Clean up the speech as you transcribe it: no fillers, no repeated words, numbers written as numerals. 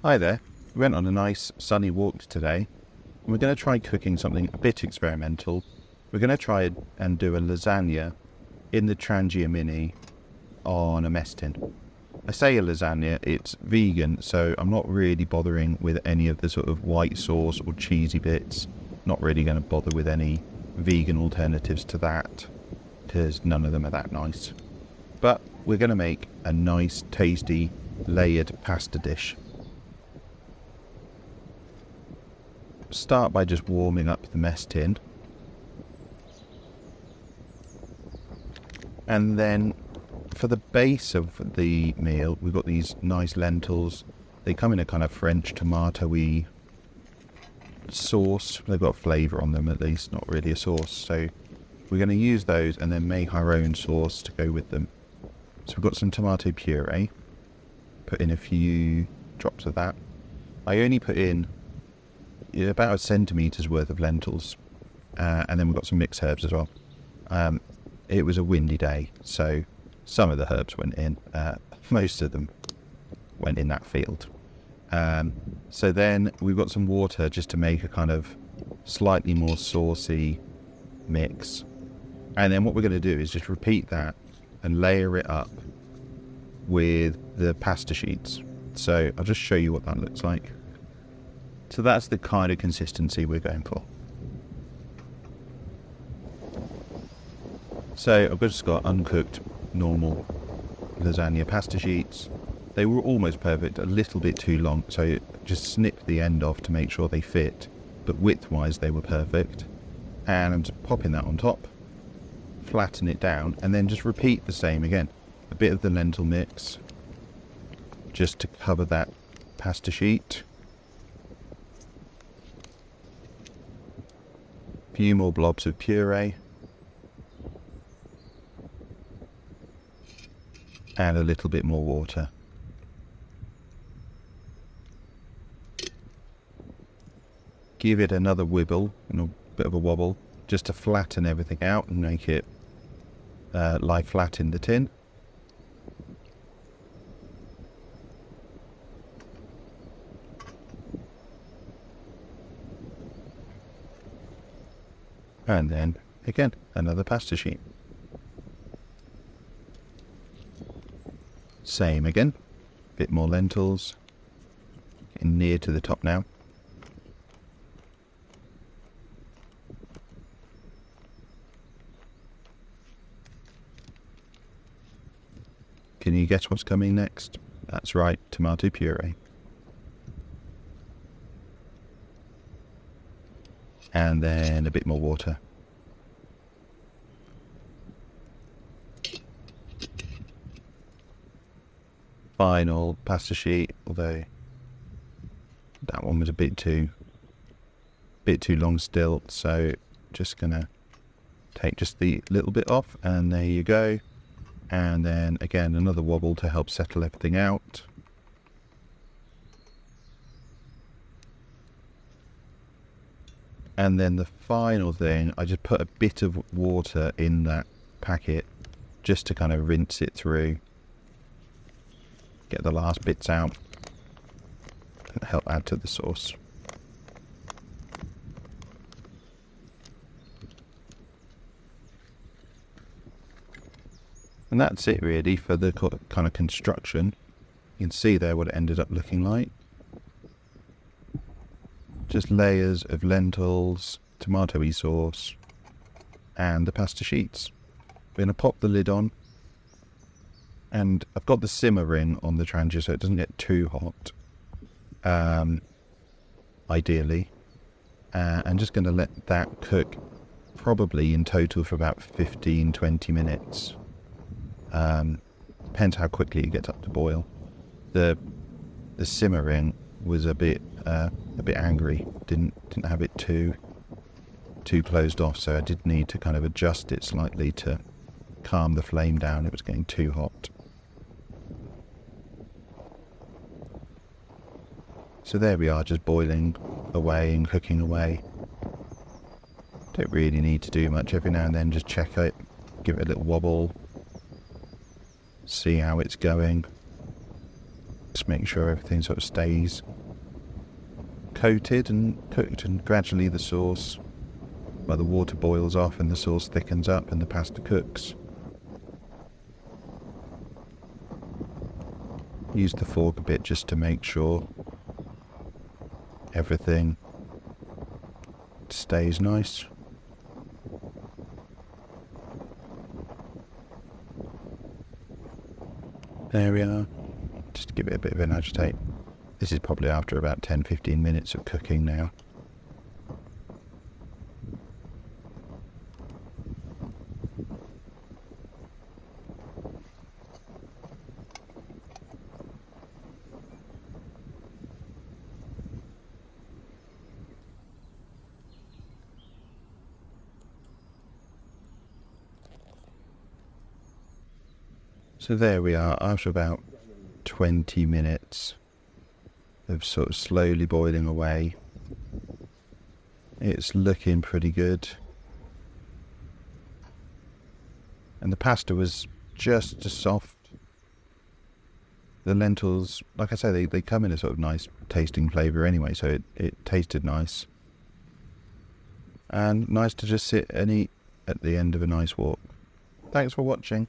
Hi there. We went on a nice sunny walk today, and we're going to try cooking something a bit experimental. We're going to try and do a lasagna in the Trangia Mini on a mess tin. I say a lasagna, it's vegan, so I'm not really bothering with any of the sort of white sauce or cheesy bits. Not really going to bother with any vegan alternatives to that, because none of them are that nice. But we're going to make a nice, tasty, layered pasta dish. Start by just warming up the mess tin, and then for the base of the meal we've got these nice lentils. They come in a kind of French tomatoey sauce. They've got flavour on them, at least, not really a sauce, so we're going to use those and then make our own sauce to go with them. So we've got some tomato puree, put in a few drops of that. I only put in about a centimetre's worth of lentils, and then we've got some mixed herbs as well. It was a windy day, so some of the herbs went in, most of them went in that field. So then we've got some water just to make a kind of slightly more saucy mix, and then what we're going to do is just repeat that and layer it up with the pasta sheets. So I'll just show you what that looks like. So that's the kind of consistency we're going for. So I've just got uncooked normal lasagna pasta sheets. They were almost perfect, a little bit too long, so just snip the end off to make sure they fit, but width-wise they were perfect. And I'm just popping that on top, flatten it down, and then just repeat the same again. A bit of the lentil mix, just to cover that pasta sheet. Few more blobs of puree, and a little bit more water. Give it another wibble and a bit of a wobble just to flatten everything out and make it lie flat in the tin. And then again another pasta sheet. Same again, bit more lentils, getting near to the top now. Can you guess what's coming next? That's right, tomato puree. And then a bit more water. Final pasta sheet, although that one was a bit too long still, so just gonna take just the little bit off, and there you go. And then again another wobble to help settle everything out. And then the final thing, I just put a bit of water in that packet just to kind of rinse it through, get the last bits out, and help add to the sauce. And that's it really for the kind of construction. You can see there what it ended up looking like. Just layers of lentils, tomatoey sauce, and the pasta sheets. We're going to pop the lid on, and I've got the simmer ring on the Trangia so it doesn't get too hot, ideally. I'm just going to let that cook probably in total for about 15-20 minutes. Depends how quickly it gets up to boil. The simmering was a bit angry. Didn't have it too closed off, so I did need to kind of adjust it slightly to calm the flame down. It was getting too hot. So there we are, just boiling away and cooking away. Don't really need to do much. Every now and then just check it, give it a little wobble, see how it's going. Just make sure everything sort of stays coated and cooked, and gradually the sauce, well, the water boils off and the sauce thickens up and the pasta cooks. Use the fork a bit just to make sure everything stays nice. There we are. Just to give it a bit of an agitate. This is probably after about 10-15 minutes of cooking now. So there we are, after about 20 minutes of sort of slowly boiling away. It's looking pretty good. And the pasta was just as soft. The lentils, like I say, they come in a sort of nice tasting flavour anyway, so it tasted nice. And nice to just sit and eat at the end of a nice walk. Thanks for watching.